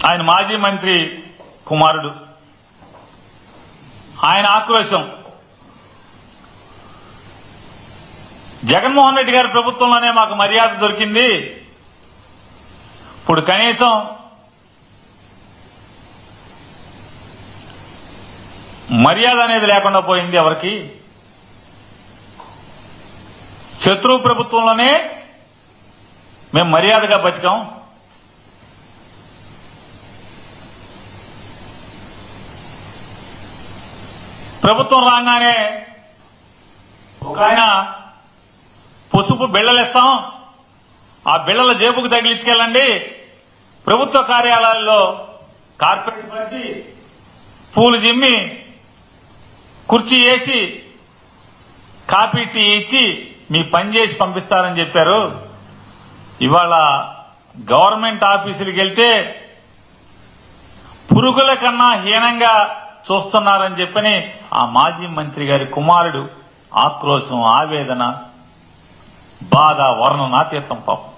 ఆయన మాజీ మంత్రి కుమారుడు. ఆయన ఆక్రోశం జగన్మోహన్ రెడ్డి గారి ప్రభుత్వంలోనే మాకు మర్యాద దొరికింది, ఇప్పుడు కనీసం మర్యాద అనేది లేకుండా పోయింది ఎవరికి. శత్రువు ప్రభుత్వంలోనే మేము మర్యాదగా బతికాం. ప్రభుత్వం రాగానే ఒక ఆయన పసుపు బిళ్ళలిస్తాం, ఆ బిళ్ళల జేబుకు తగిలించుకెళ్ళండి, ప్రభుత్వ కార్యాలయాల్లో కార్పెట్ పరిచి పూలు జిమ్మి కుర్చీ వేసి కాఫీ టీ ఇచ్చి మీ పని చేసి పంపిస్తారని చెప్పారు. ఇవాళ గవర్నమెంట్ ఆఫీసులకు వెళ్తే పురుగుల కన్నా హీనంగా చూస్తున్నారని చెప్పని ఆ మాజీ మంత్రి గారి కుమారుడు ఆక్రోశం, ఆవేదన, బాధ వర్ణనాతీతం పాపం.